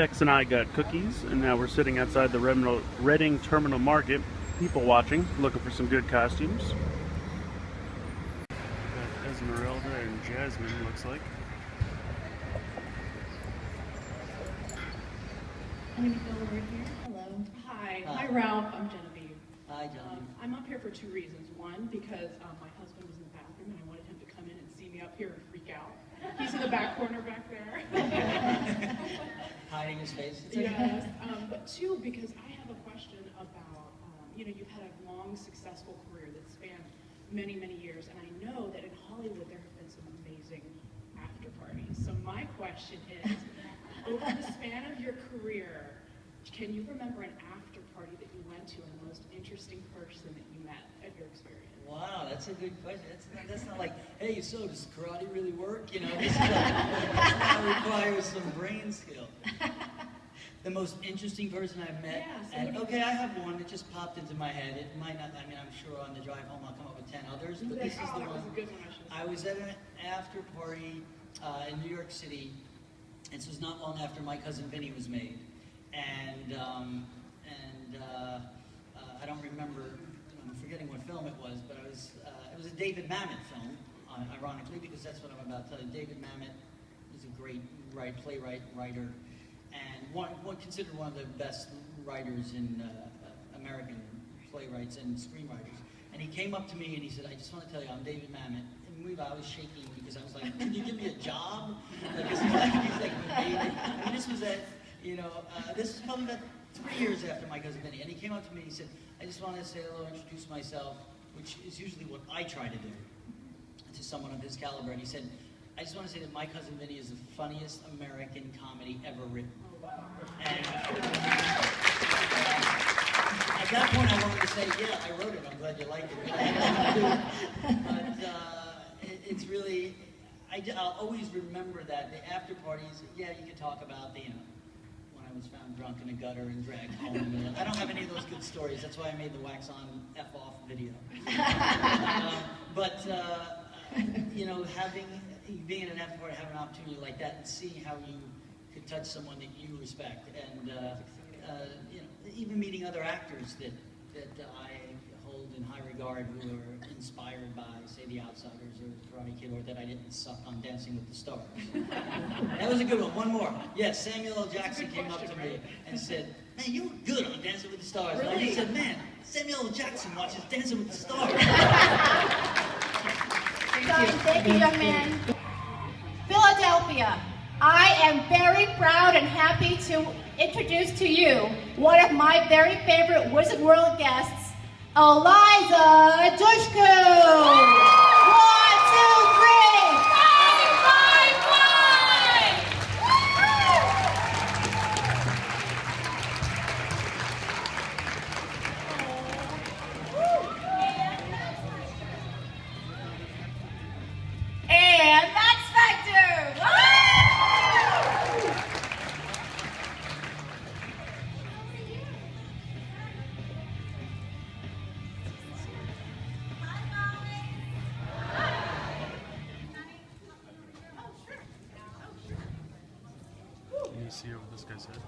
Bex and I got cookies, and now we're sitting outside the Reading Terminal Market, people watching, looking for some good costumes. Got Esmeralda and Jasmine, looks like. I'm going to go over here. Hello. Hi. Hi, Ralph. I'm Genevieve. Hi, Genevieve. I'm up here for two reasons. One, because my husband was in the bathroom and I wanted him to come in and see me up here and freak out. He's in the back corner back there. Hiding his face. Yes. But two, because I have a question about, you've had a long, successful career that spanned many, many years, and I know that in Hollywood there have been some amazing after parties. So my question is, over the span of your career, can you remember an after party that you went to and the most interesting person that you met at your experience? Wow, that's a good question. That's not like, hey, so does karate really work? This that requires some brain skill. The most interesting person I've met. Yeah, okay, I have one that just popped into my head. It might not. I'm sure on the drive home I'll come up with 10 others, but this is the one. Was a good one, I was at an after party in New York City. And this was not long after My Cousin Vinny was made, and I don't remember. I'm forgetting what film it was, but it was a David Mamet film, ironically, because that's what I'm about to tell you. David Mamet is a great playwright, writer, and considered one of the best writers in American playwrights and screenwriters. And he came up to me and he said, "I just want to tell you, I'm David Mamet." I was shaking because I was like, "Can you give me a job?" Because he's like, and this was at, this is probably about 3 years after My Cousin Vinny. And he came up to me and he said, "I just want to say hello, introduce myself," which is usually what I try to do to someone of his caliber. And he said, "I just want to say that My Cousin Vinny is the funniest American comedy ever written." And at that point, I wanted to say, "Yeah, I wrote it. I'm glad you liked it." But it's really, I'll always remember that. The after parties, yeah, you could talk about when I was found drunk in a gutter and dragged home. I don't have any of those good stories. That's why I made the Wax On F Off video. Being at an after party, having an opportunity like that, and seeing how you could touch someone that you respect, and even meeting other actors that I hold in high regard, who are inspired by, say, The Outsiders or Karate Kid, or that I didn't suck on Dancing with the Stars. That was a good one. One more. Yes, Samuel L. Jackson came up to me and said, "Man, you were good on Dancing with the Stars." Really? And I just said, "Man, Samuel L. Jackson watches Dancing with the Stars." Thank you, young man. Philadelphia, I am very proud and happy to introduce to you one of my very favorite Wizard World guests, Eliza Dushku. 1, 2, 3. And Max Factor. Can you see what this guy said?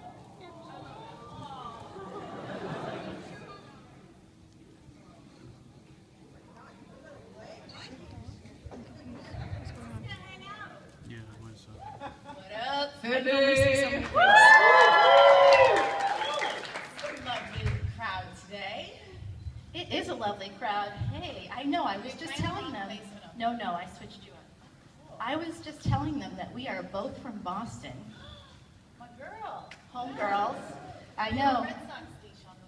Yeah, I was. What up, I know we see somebody. Lovely crowd today. It is a lovely crowd. Hey, I know, I was just telling them. No, I switched you up. I was just telling them that we are both from Boston. My girl. Home girls. I know. Red Sox leash on the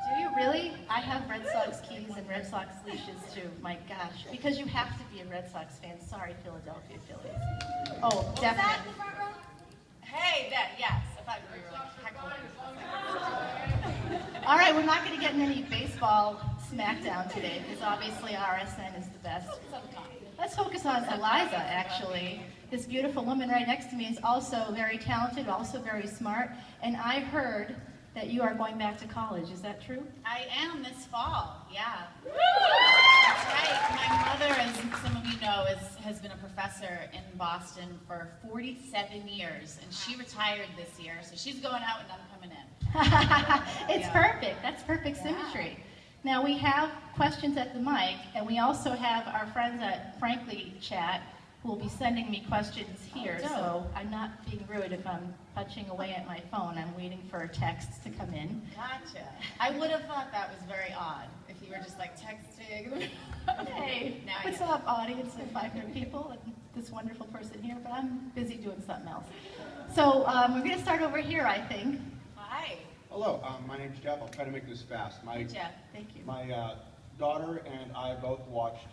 Do you really? I have Red Sox keys and Red Sox leashes too. My gosh. Because you have to be a Red Sox fan. Sorry, Philadelphia Phillies. Oh, Was that definitely. the front row? Hey, yes. I thought we were like heckling. All right, we're not going to get in any baseball smackdown today because obviously RSN is the best. Let's focus on Eliza, actually. This beautiful woman right next to me is also very talented, also very smart. And I heard that you are going back to college. Is that true? I am this fall, yeah. That's right. My mother, as some of you know, has been a professor in Boston for 47 years, and she retired this year, so she's going out and I'm coming in. It's perfect. That's perfect symmetry. Now we have questions at the mic, and we also have our friends at Frankly Chat who will be sending me questions here. Oh, dope. So I'm not being rude if I'm punching away at my phone. I'm waiting for texts to come in. Gotcha. I would have thought that was very odd if you were just like texting. Hey, Now I what's get it. up, audience of 500 people and this wonderful person here? But I'm busy doing something else. So we're going to start over here, I think. Hi. Hello, my name's Jeff. I'll try to make this fast. Hey, Jeff. Thank you. My daughter and I both watched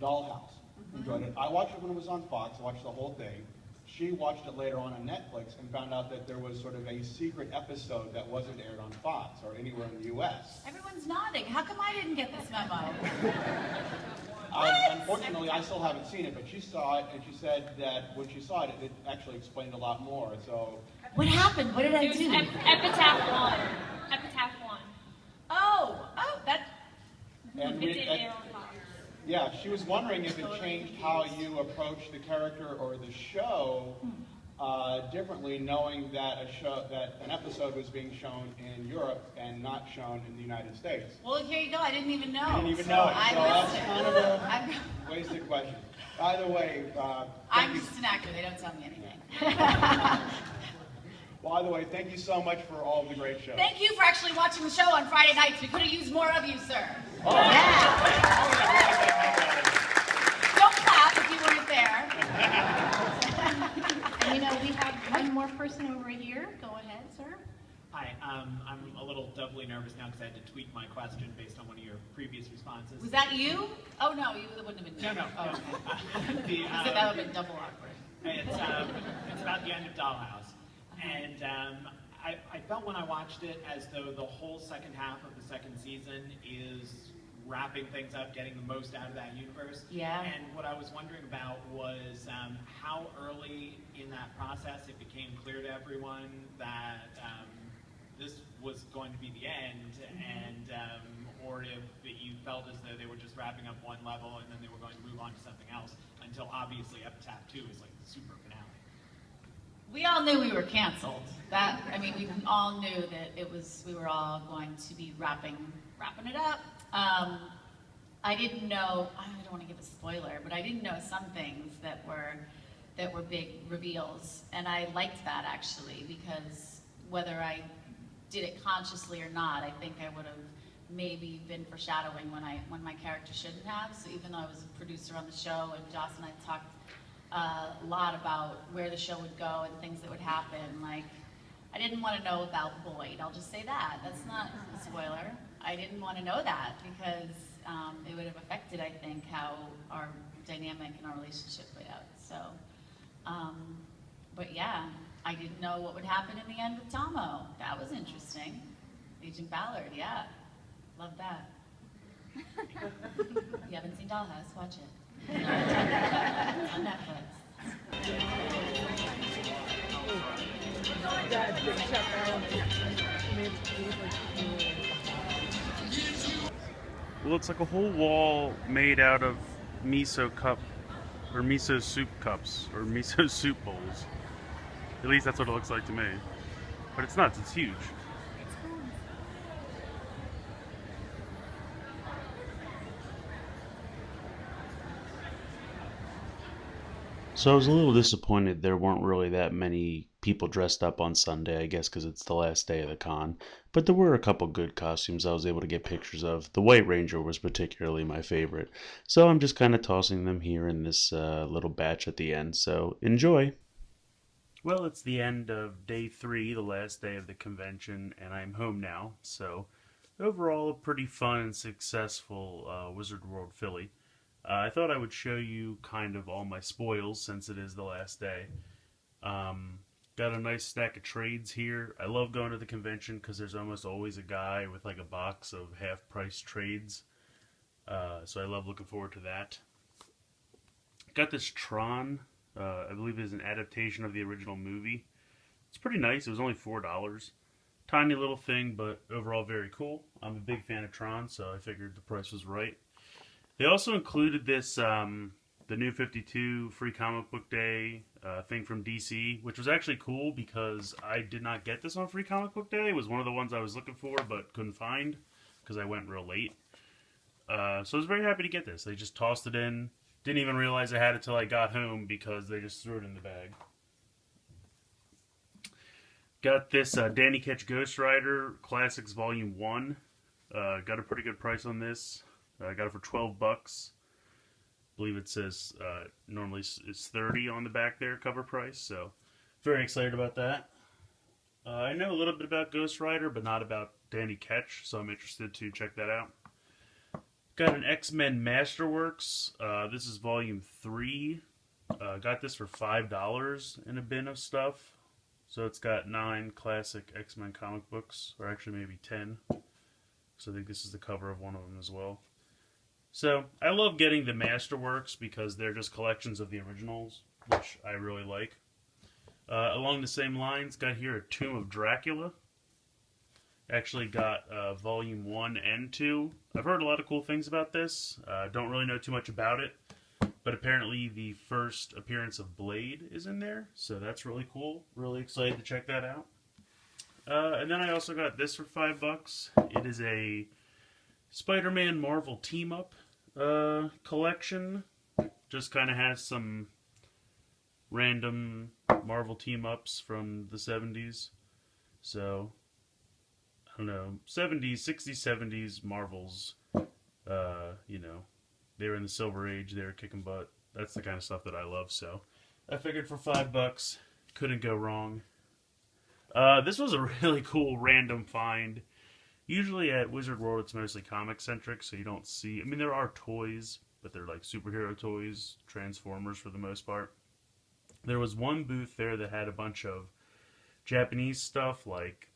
Dollhouse. Enjoyed it. I watched it when it was on Fox. I watched the whole thing. She watched it later on Netflix and found out that there was sort of a secret episode that wasn't aired on Fox or anywhere in the U.S. Everyone's nodding. How come I didn't get this memo? Unfortunately, I still haven't seen it, but she saw it, and she said that when she saw it, it actually explained a lot more. So, What happened? What did I It was do? Epitaph 1. Epitaph 1. Oh, that. and It we, did air on Fox. yeah, she was wondering if it changed how you approach the character or the show differently, knowing that an episode was being shown in Europe and not shown in the United States. Well, here you go. I didn't even know. You didn't even So know it, I so that's missed it. kind of a I'm, wasted question. By the way, I'm thank you. just an actor. They don't tell me anything. By the way, thank you so much for all of the great shows. Thank you for actually watching the show on Friday nights. We could have used more of you, sir. Oh. Yeah. Don't clap if you weren't there. And you know, we have one more person over here. Go ahead, sir. Hi, I'm a little doubly nervous now because I had to tweak my question based on one of your previous responses. Was that you? Oh no, you wouldn't have been. No, no. Oh, no. okay. That would have been double awkward. It's about the end of Dollhouse. And I felt when I watched it as though the whole second half of the second season is wrapping things up, getting the most out of that universe. Yeah. And what I was wondering about was how early in that process it became clear to everyone that this was going to be the end, and or if you felt as though they were just wrapping up one level and then they were going to move on to something else until obviously Epitaph 2 is like the super finale. We all knew we were canceled. We all knew that we were all going to be wrapping it up. I didn't know, I don't want to give a spoiler, but I didn't know some things that were big reveals. And I liked that actually, because whether I did it consciously or not, I think I would have maybe been foreshadowing when my character shouldn't have. So even though I was a producer on the show and Joss and I talked a lot about where the show would go and things that would happen, like I didn't want to know about Boyd. I'll just say that. That's not a spoiler. I didn't want to know that because it would have affected, I think, how our dynamic and our relationship played out. So, but yeah, I didn't know what would happen in the end with Tomo. That was interesting. Agent Ballard, yeah. Love that. You haven't seen Dollhouse, watch it. It's on Netflix. Well, it's like a whole wall made out of miso cup, or miso soup cups, or miso soup bowls. At least that's what it looks like to me. But it's nuts, it's huge. So I was a little disappointed there weren't really that many people dressed up on Sunday, I guess because it's the last day of the con. But there were a couple good costumes I was able to get pictures of. The White Ranger was particularly my favorite. So I'm just kind of tossing them here in this little batch at the end. So enjoy! Well, it's the end of day 3, the last day of the convention, and I'm home now. So overall, a pretty fun and successful Wizard World Philly. I thought I would show you kind of all my spoils since it is the last day. Got a nice stack of trades here. I love going to the convention because there's almost always a guy with like a box of half-price trades. So I love looking forward to that. Got this Tron. I believe it is an adaptation of the original movie. It's pretty nice. It was only $4. Tiny little thing, but overall very cool. I'm a big fan of Tron, so I figured the price was right. They also included this, the New 52 Free Comic Book Day thing from DC, which was actually cool because I did not get this on Free Comic Book Day. It was one of the ones I was looking for but couldn't find because I went real late. So I was very happy to get this. They just tossed it in. Didn't even realize I had it till I got home because they just threw it in the bag. Got this Danny Ketch Ghost Rider Classics Volume 1. Got a pretty good price on this. I got it for $12. I believe it says normally it's $30 on the back there, cover price. So very excited about that. I know a little bit about Ghost Rider, but not about Danny Ketch, so I'm interested to check that out. Got an X-Men Masterworks. This is Volume 3. Got this for $5 in a bin of stuff. So it's got 9 classic X-Men comic books, or actually maybe 10. So I think this is the cover of one of them as well. So I love getting the Masterworks because they're just collections of the originals, which I really like. Along the same lines, got here a Tomb of Dracula. Actually got Volume 1 and 2. I've heard a lot of cool things about this. Don't really know too much about it. But apparently the first appearance of Blade is in there. So that's really cool. Really excited to check that out. And then I also got this for $5. It is a Spider-Man Marvel Team-Up collection. Just kind of has some random Marvel team-ups from the 70s. So, I don't know, 70s, 60s, 70s Marvels, you know, they were in the Silver Age, they were kicking butt. That's the kind of stuff that I love, so I figured for $5, couldn't go wrong. This was a really cool random find. Usually at Wizard World it's mostly comic-centric, so you don't see, I mean there are toys, but they're like superhero toys, Transformers for the most part. There was one booth there that had a bunch of Japanese stuff like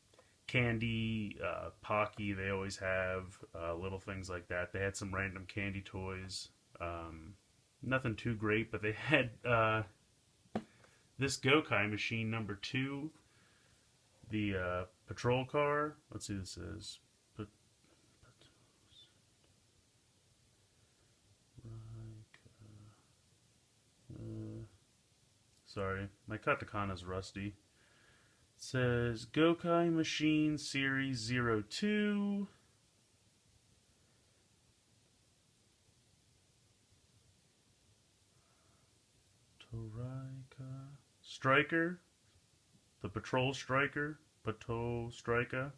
candy, Pocky, they always have, little things like that. They had some random candy toys. Nothing too great, but they had this Gokai machine number 2, the patrol car. Let's see, this is sorry, my katakana's rusty. It says Gokai Machine Series 02. Toraika. Striker. The Patrol Striker. Pato Striker.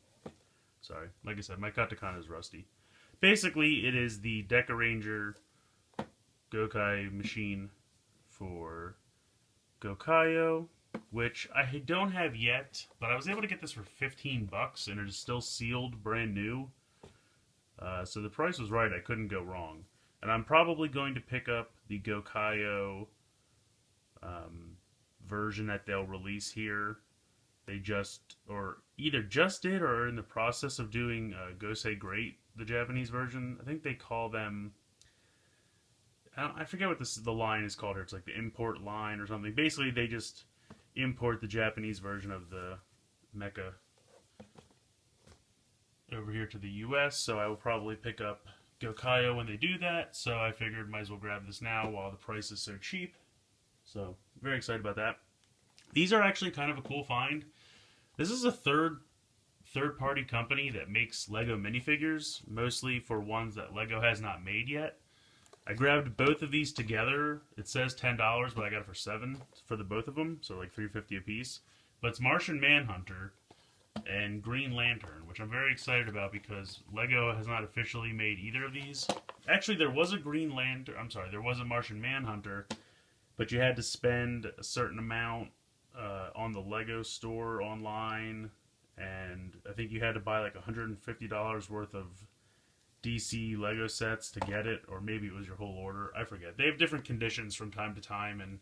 Sorry, like I said, my katakana is rusty. Basically, it is the Deca Ranger Gokai machine for Gokaio, which I don't have yet, but I was able to get this for $15, and it is still sealed, brand new. So the price was right, I couldn't go wrong. And I'm probably going to pick up the Gokaio version that they'll release here. They just, or either just did or are in the process of doing Gosei Great, the Japanese version. I think they call them, I forget what the line is called here. It's like the import line or something. Basically, they just import the Japanese version of the mecha over here to the US, so I will probably pick up Gokaio when they do that. So I figured might as well grab this now while the price is so cheap. So very excited about that. These are actually kind of a cool find. This is a third-party company that makes Lego minifigures, mostly for ones that Lego has not made yet. I grabbed both of these together. It says $10, but I got it for $7 for the both of them, so like $3.50 a piece. But it's Martian Manhunter and Green Lantern, which I'm very excited about because Lego has not officially made either of these. Actually, there was a Green Lantern. I'm sorry, there was a Martian Manhunter, but you had to spend a certain amount on the Lego store online, and I think you had to buy like $150 worth of DC Lego sets to get it, or maybe it was your whole order. I forget. They have different conditions from time to time, and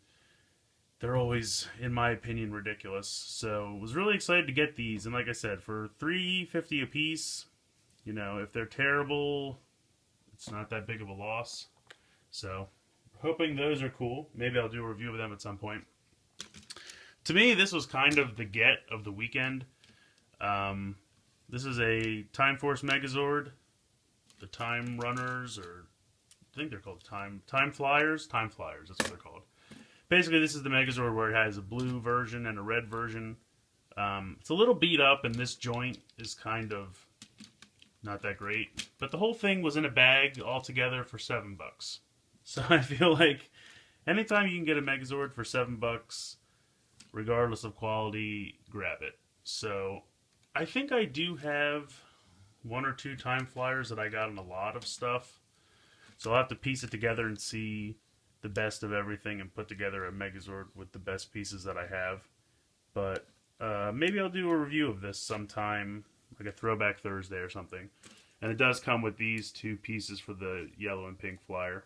they're always, in my opinion, ridiculous. So was really excited to get these, and like I said, for $3.50 a piece, you know, if they're terrible, it's not that big of a loss. So hoping those are cool. Maybe I'll do a review of them at some point. To me, this was kind of the get of the weekend. This is a Time Force Megazord, the Time Runners, or I think they're called Time Flyers. Time Flyers, that's what they're called. Basically, this is the Megazord where it has a blue version and a red version. It's a little beat up, and this joint is kind of not that great. But the whole thing was in a bag all together for $7. So I feel like anytime you can get a Megazord for $7, regardless of quality, grab it. So I think I do have 1 or 2 Time Flyers that I got in a lot of stuff. So I'll have to piece it together and see the best of everything and put together a Megazord with the best pieces that I have. But maybe I'll do a review of this sometime, like a Throwback Thursday or something. And it does come with these 2 pieces for the yellow and pink flyer.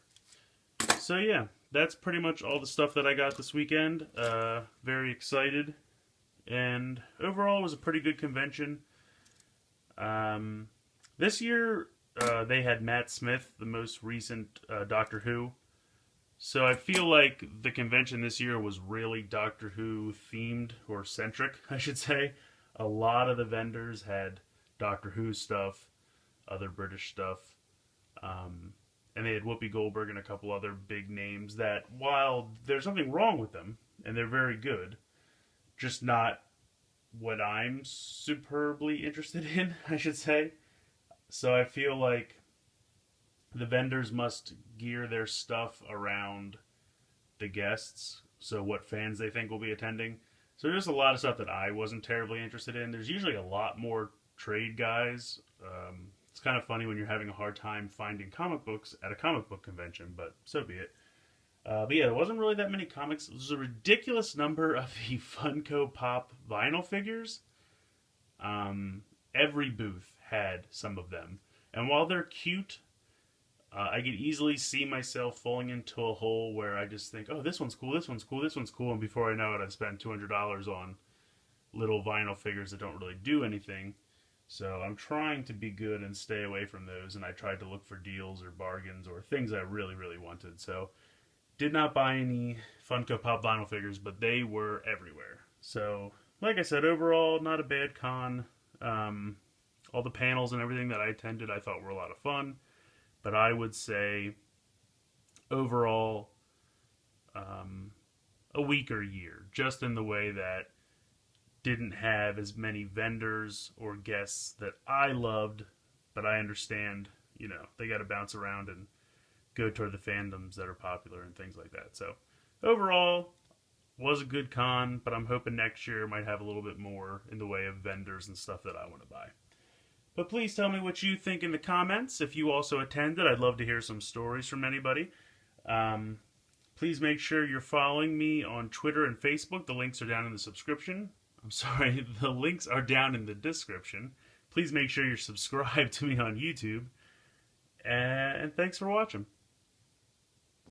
So yeah, that's pretty much all the stuff that I got this weekend. Very excited. And overall, it was a pretty good convention. This year, they had Matt Smith, the most recent Doctor Who. So I feel like the convention this year was really Doctor Who themed, or centric, I should say. A lot of the vendors had Doctor Who stuff, other British stuff, and they had Whoopi Goldberg and a couple other big names that, while there's nothing wrong with them, and they're very good, just not what I'm superbly interested in, I should say. So I feel like the vendors must gear their stuff around the guests, so what fans they think will be attending. So there's a lot of stuff that I wasn't terribly interested in. There's usually a lot more trade guys. It's kind of funny when you're having a hard time finding comic books at a comic book convention, but so be it. But yeah, there wasn't really that many comics. There's a ridiculous number of the Funko Pop vinyl figures. Every booth had some of them. And while they're cute, I could easily see myself falling into a hole where I just think, oh, this one's cool, this one's cool, this one's cool, and before I know it, I've spent $200 on little vinyl figures that don't really do anything. So I'm trying to be good and stay away from those, and I tried to look for deals or bargains or things I really, really wanted. So did not buy any Funko Pop vinyl figures, but they were everywhere. So, like I said, overall, not a bad con. All the panels and everything that I attended I thought were a lot of fun. But I would say, overall, a weaker year. Just in the way that didn't have as many vendors or guests that I loved. But I understand, you know, they got to bounce around and go toward the fandoms that are popular and things like that. So, overall, was a good con, but I'm hoping next year might have a little bit more in the way of vendors and stuff that I want to buy. But please tell me what you think in the comments. If you also attended, I'd love to hear some stories from anybody. Please make sure you're following me on Twitter and Facebook. The links are down in the subscription. I'm sorry, the links are down in the description. Please make sure you're subscribed to me on YouTube. And thanks for watching.